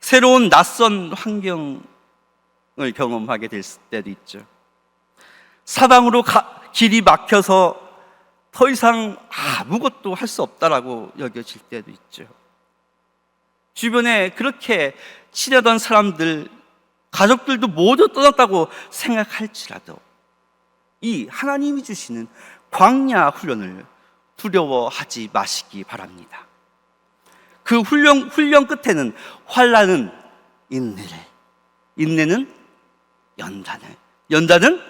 새로운 낯선 환경을 경험하게 될 때도 있죠. 사방으로 길이 막혀서 더 이상 아무것도 할 수 없다라고 여겨질 때도 있죠. 주변에 그렇게 친하던 사람들, 가족들도 모두 떠났다고 생각할지라도 이 하나님이 주시는 광야 훈련을 두려워하지 마시기 바랍니다. 그 훈련 끝에는 환난은 인내를, 인내는 연단을, 연단은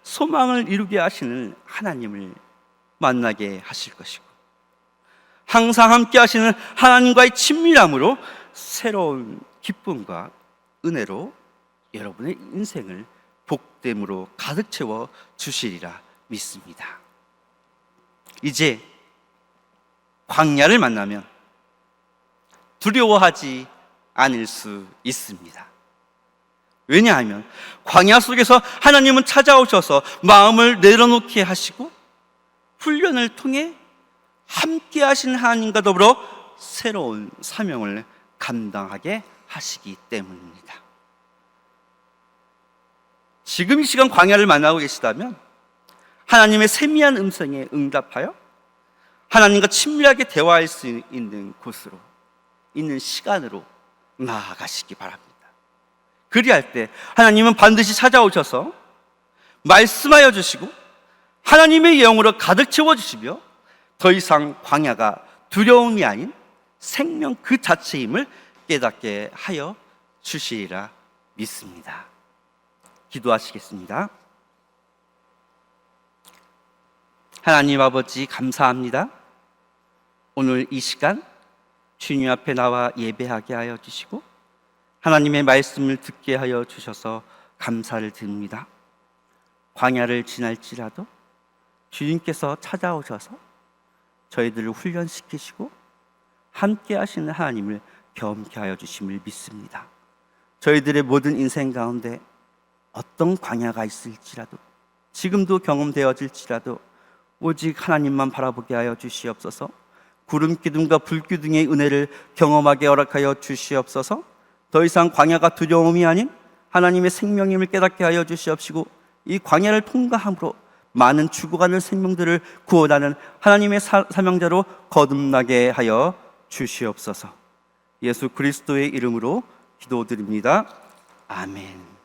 소망을 이루게 하시는 하나님을 만나게 하실 것이고, 항상 함께 하시는 하나님과의 친밀함으로 새로운 기쁨과 은혜로 여러분의 인생을 복됨으로 가득 채워 주시리라 믿습니다. 이제 광야를 만나면 두려워하지 않을 수 있습니다. 왜냐하면 광야 속에서 하나님은 찾아오셔서 마음을 내려놓게 하시고 훈련을 통해 함께 하신 하나님과 더불어 새로운 사명을 감당하게 하시기 때문입니다. 지금 이 시간 광야를 만나고 계시다면 하나님의 세미한 음성에 응답하여 하나님과 친밀하게 대화할 수 있는 곳으로, 있는 시간으로 나아가시기 바랍니다. 그리할 때 하나님은 반드시 찾아오셔서 말씀하여 주시고 하나님의 영으로 가득 채워주시며 더 이상 광야가 두려움이 아닌 생명 그 자체임을 깨닫게 하여 주시리라 믿습니다. 기도하시겠습니다. 하나님 아버지, 감사합니다. 오늘 이 시간 주님 앞에 나와 예배하게 하여 주시고 하나님의 말씀을 듣게 하여 주셔서 감사를 드립니다. 광야를 지날지라도 주님께서 찾아오셔서 저희들을 훈련시키시고 함께 하시는 하나님을 경험케 하여 주심을 믿습니다. 저희들의 모든 인생 가운데 어떤 광야가 있을지라도, 지금도 경험되어질지라도 오직 하나님만 바라보게 하여 주시옵소서. 구름 기둥과 불 기둥의 은혜를 경험하게 허락하여 주시옵소서. 더 이상 광야가 두려움이 아닌 하나님의 생명임을 깨닫게 하여 주시옵시고 이 광야를 통과함으로 많은 죽어가는 생명들을 구원하는 하나님의 사명자로 거듭나게 하여 주시옵소서. 예수 그리스도의 이름으로 기도드립니다. 아멘.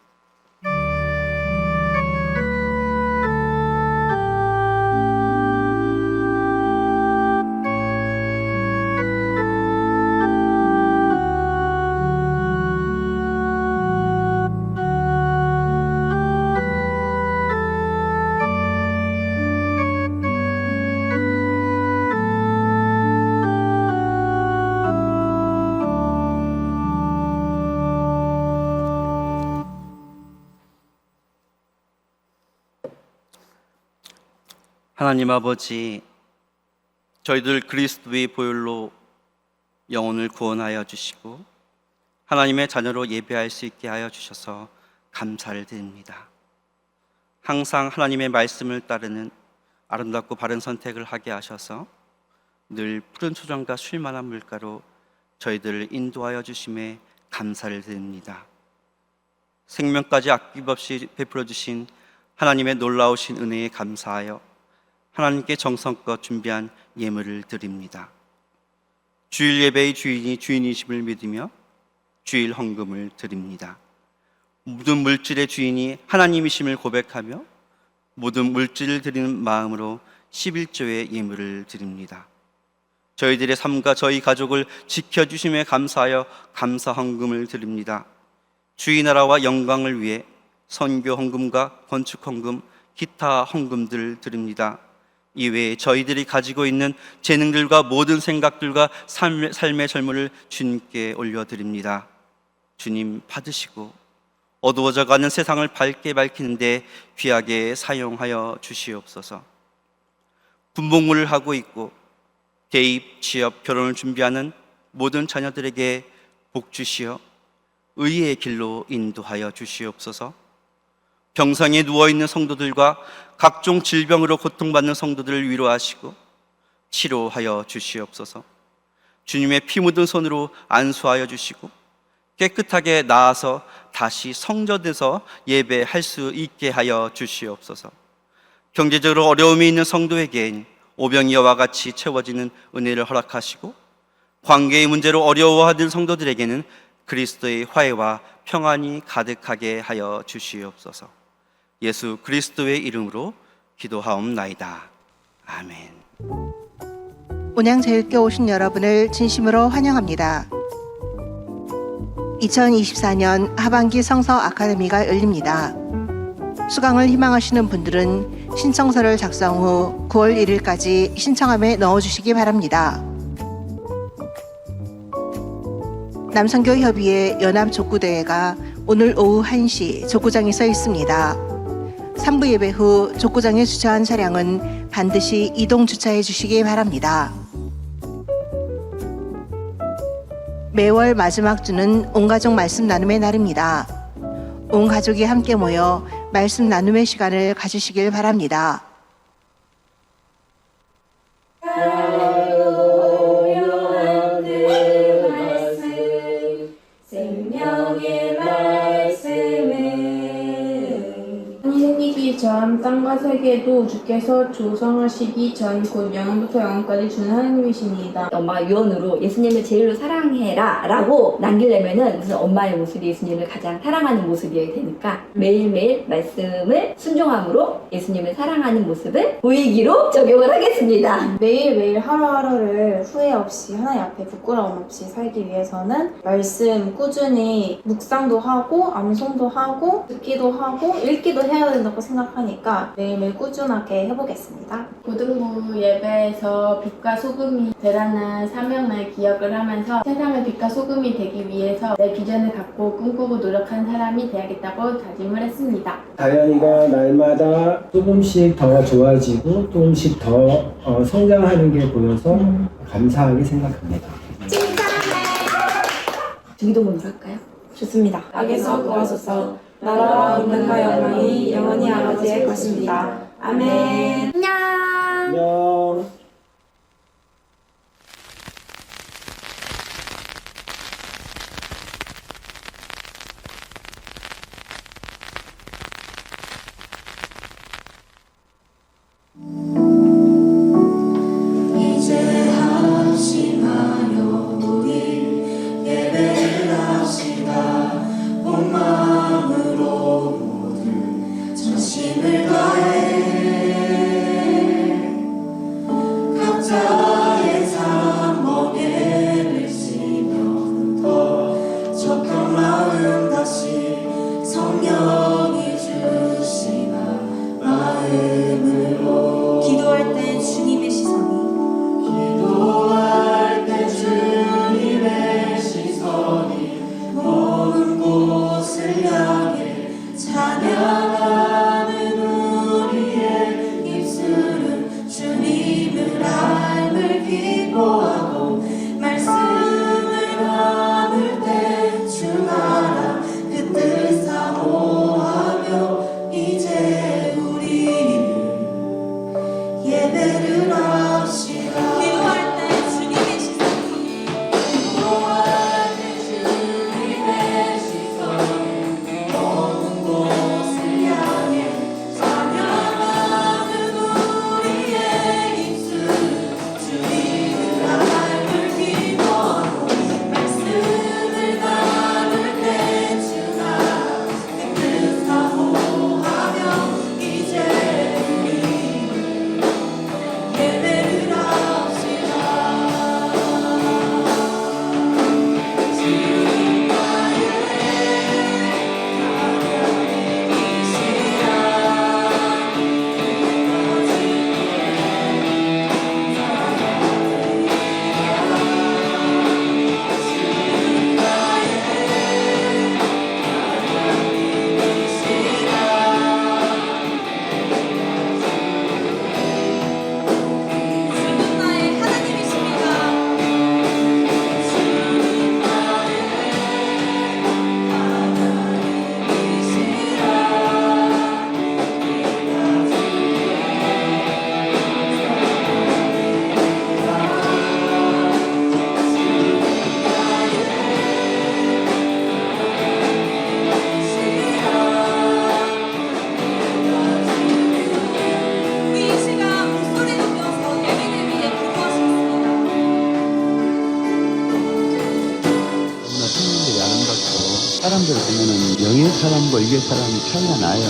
하나님 아버지, 저희들 그리스도의 보혈로 영혼을 구원하여 주시고 하나님의 자녀로 예배할 수 있게 하여 주셔서 감사를 드립니다. 항상 하나님의 말씀을 따르는 아름답고 바른 선택을 하게 하셔서 늘 푸른 초장과 쉴만한 물가로 저희들을 인도하여 주심에 감사를 드립니다. 생명까지 아낌없이 베풀어 주신 하나님의 놀라우신 은혜에 감사하여 하나님께 정성껏 준비한 예물을 드립니다. 주일 예배의 주인이 주인이심을 믿으며 주일 헌금을 드립니다. 모든 물질의 주인이 하나님이심을 고백하며 모든 물질을 드리는 마음으로 11조의 예물을 드립니다. 저희들의 삶과 저희 가족을 지켜주심에 감사하여 감사 헌금을 드립니다. 주의 나라와 영광을 위해 선교 헌금과 건축 헌금, 기타 헌금들을 드립니다. 이외에 저희들이 가지고 있는 재능들과 모든 생각들과 삶의 젊음을 주님께 올려드립니다. 주님 받으시고 어두워져가는 세상을 밝게 밝히는데 귀하게 사용하여 주시옵소서. 군복무를 하고 있고 대입, 취업, 결혼을 준비하는 모든 자녀들에게 복 주시어 의의 길로 인도하여 주시옵소서. 병상에 누워있는 성도들과 각종 질병으로 고통받는 성도들을 위로하시고 치료하여 주시옵소서. 주님의 피 묻은 손으로 안수하여 주시고 깨끗하게 나아서 다시 성전에서 예배할 수 있게 하여 주시옵소서. 경제적으로 어려움이 있는 성도에겐 오병 이어와 같이 채워지는 은혜를 허락하시고 관계의 문제로 어려워하는 성도들에게는 그리스도의 화해와 평안이 가득하게 하여 주시옵소서. 예수 그리스도의 이름으로 기도하옵나이다. 아멘. 온양제일교회 오신 여러분을 진심으로 환영합니다. 2024년 하반기 성서 아카데미가 열립니다. 수강을 희망하시는 분들은 신청서를 작성 후 9월 1일까지 신청함에 넣어주시기 바랍니다. 남선교협의회 연합족구대회가 오늘 오후 1시 족구장에 서 있습니다. 3부 예배 후 족구장에 주차한 차량은 반드시 이동 주차해 주시기 바랍니다. 매월 마지막 주는 온가족 말씀 나눔의 날입니다. 온 가족이 함께 모여 말씀 나눔의 시간을 가지시길 바랍니다. 생명의 말씀은 생기기 전 땅과 세계도 주께서 조성하시기 전 곧 영원부터 영원까지 주는 하나님이십니다. 엄마가 유언으로 예수님을 제일로 사랑해라 라고 남기려면은 무슨 엄마의 모습이 예수님을 가장 사랑하는 모습이어야 되니까 매일매일 말씀을 순종함으로 예수님을 사랑하는 모습을 보이기로 적용을 하겠습니다. 매일매일 하루하루를 후회 없이 하나님 앞에 부끄러움 없이 살기 위해서는 말씀 꾸준히 묵상도 하고 암송도 하고 듣기도 하고 읽기도 해야 된다고 생각하니까 매일매일 꾸준하게 해보겠습니다. 고등부 예배에서 빛과 소금이 되라는 사명을 기억을 하면서 세상의 빛과 소금이 되기 위해서 내 비전을 갖고 꿈꾸고 노력한 사람이 되야겠다고 다짐을 했습니다. 다현이가 날마다 조금씩 더 좋아지고 조금씩 더 성장하는 게 보여서 감사하게 생각합니다. 주기도문으로 할까요? 좋습니다. 악에서 구하소서. 나라와 권능과 영광이 영원히 아버지의 것입니다. 아멘. 안녕. 이제 합심하여 우리 예배를 합시다. 온 마음으로 모두 전심을 다해 각자의 삶 멍에를 지며 더 적은 마음 다시 성령이 주시나 마음으로 기도할 때 주님의 시선이 기도할 때 주님의 시선이 모든 곳을 향해 찬양하는 우리의 입술은 주님을 알을 기뻐하고 말씀을 나눌 때 주나라 그 뜻 사모하며 이제 우리를 사람과 이게 사람이 차이가 나요.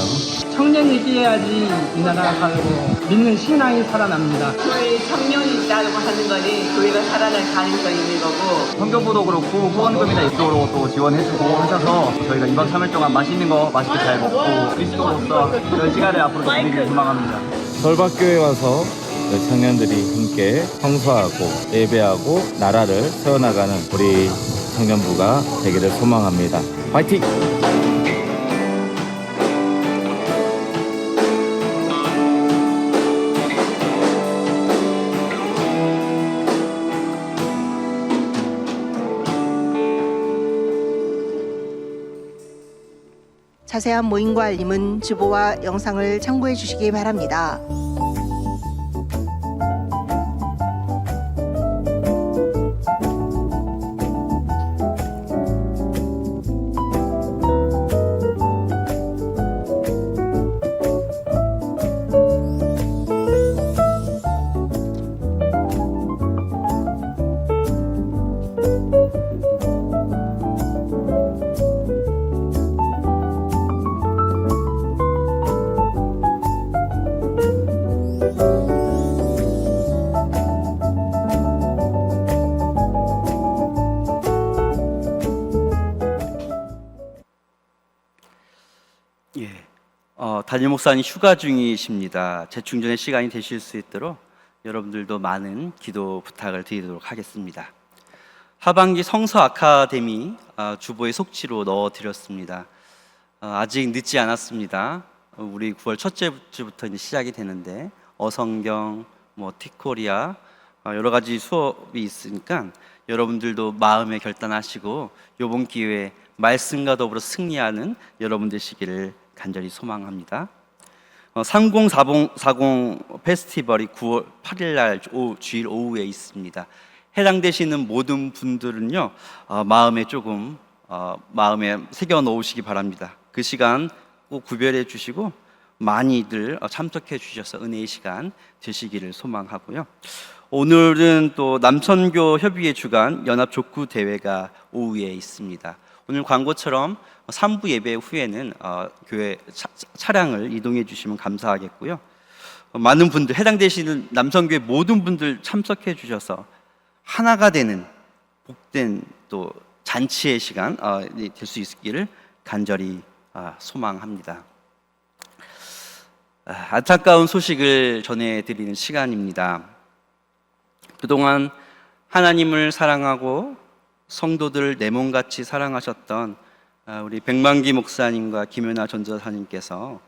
청년이 뛰어야지 이 나라가 살고 믿는 신앙이 살아납니다. 저희 청년이 있다고 하는 거니 교회가 살아날 가능성이 있는 거고 성교부도 그렇고 후원금이나 이쪽으로 또 지원해주고 하셔서 저희가 2박 3일 동안 맛있는 거 맛있게 잘 먹고 그리스도로서 그런 시간을 앞으로 더 드리길 소망합니다. 설박교회 와서 청년들이 함께 성수하고 예배하고 나라를 세워나가는 우리 청년부가 되기를 소망합니다. 화이팅! 자세한 모임과 알림은 주보와 영상을 참고해 주시기 바랍니다. 담임 목사님 휴가 중이십니다. 재충전의 시간이 되실 수 있도록 여러분들도 많은 기도 부탁을 드리도록 하겠습니다. 하반기 성서 아카데미 주보에 속지로 넣어드렸습니다. 아직 늦지 않았습니다. 우리 9월 첫째 주부터 이제 시작이 되는데 어성경, 티코리아 여러 가지 수업이 있으니까 여러분들도 마음에 결단하시고 이번 기회에 말씀과 더불어 승리하는 여러분 되시기를 간절히 소망합니다. 3040 페스티벌이 9월 8일 날 주일 오후에 있습니다. 해당되시는 모든 분들은요 마음에 새겨 놓으시기 바랍니다. 그 시간 꼭 구별해 주시고 많이들 참석해 주셔서 은혜의 시간 되시기를 소망하고요. 오늘은 또 남천교 협의회 주관 연합 족구 대회가 오후에 있습니다. 오늘 광고처럼 3부 예배 후에는 교회 차량을 이동해 주시면 감사하겠고요. 많은 분들, 해당되시는 남성교회 모든 분들 참석해 주셔서 하나가 되는 복된 또 잔치의 시간 될 수 있기를 간절히 소망합니다. 안타까운 소식을 전해드리는 시간입니다. 그동안 하나님을 사랑하고 성도들을 내 몸같이 사랑하셨던 우리 백만기 목사님과 김연아 전도사님께서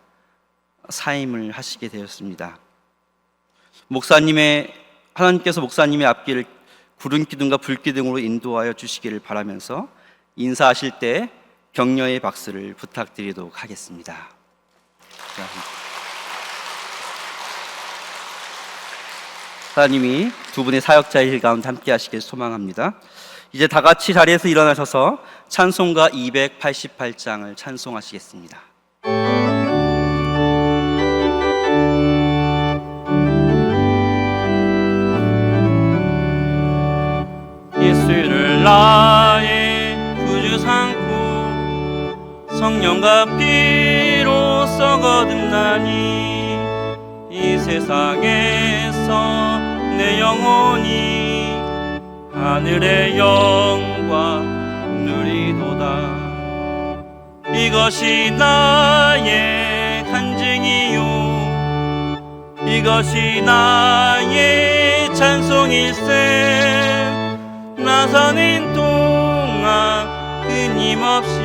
사임을 하시게 되었습니다. 하나님께서 목사님의 앞길을 구름 기둥과 불 기둥으로 인도하여 주시기를 바라면서 인사하실 때 격려의 박수를 부탁드리도록 하겠습니다. 하나님이 두 분의 사역자의 일 가운데 함께 하시길 소망합니다. 이제 다 같이 자리에서 일어나셔서 찬송가 288장을 찬송하시겠습니다. 예수를 나의 구주 삼고 성령과 피로써 거듭나니 이 세상에서 내 영혼이 하늘의 영광 누리도다. 이것이 나의 간증이요 이것이 나의 찬송일세. 나 사는 동안 끊임없이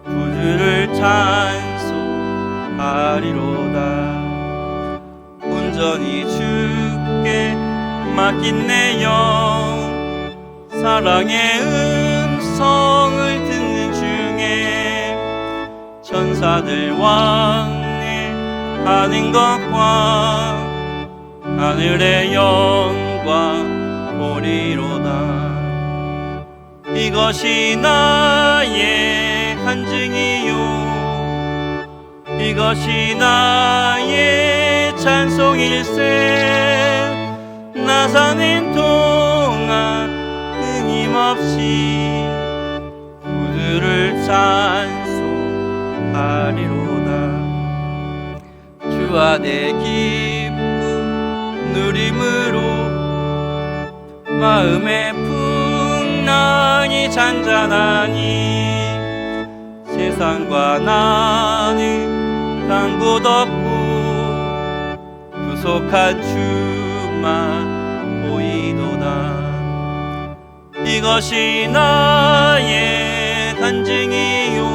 구주를 찬송하리로다. 온전히 주께 맡긴 내 영 사랑의 음성을 듣는 중에 천사들 왕래하는 것과 하늘의 영광 보리로다. 이것이 나의 간증이요 이것이 나의 찬송일세. 나 사는 동안 끊임없이 구주를 찬송하리로다. 하리로다. 주와 내 기쁨 누림으로 마음의 풍랑이 잔잔하니 세상과 나는 단 곳 없고 구속한 주만 보이도다. 이것이 나의 간증이요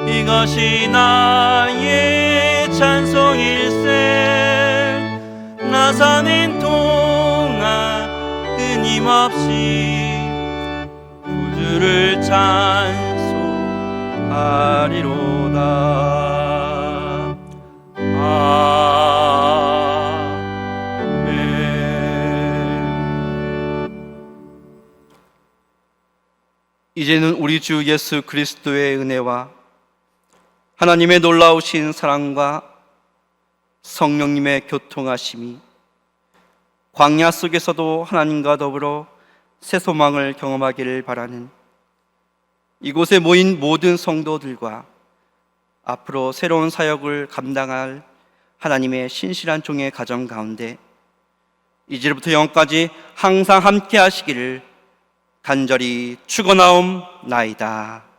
이것이 나의 찬송일세. 나 사는 동안 끊임없이 구주를 찬송하리로다. 이제는 우리 주 예수 그리스도의 은혜와 하나님의 놀라우신 사랑과 성령님의 교통하심이 광야 속에서도 하나님과 더불어 새 소망을 경험하기를 바라는 이곳에 모인 모든 성도들과 앞으로 새로운 사역을 감당할 하나님의 신실한 종의 가정 가운데 이제부터 영까지 항상 함께 하시기를 간절히 축원하옵나이다.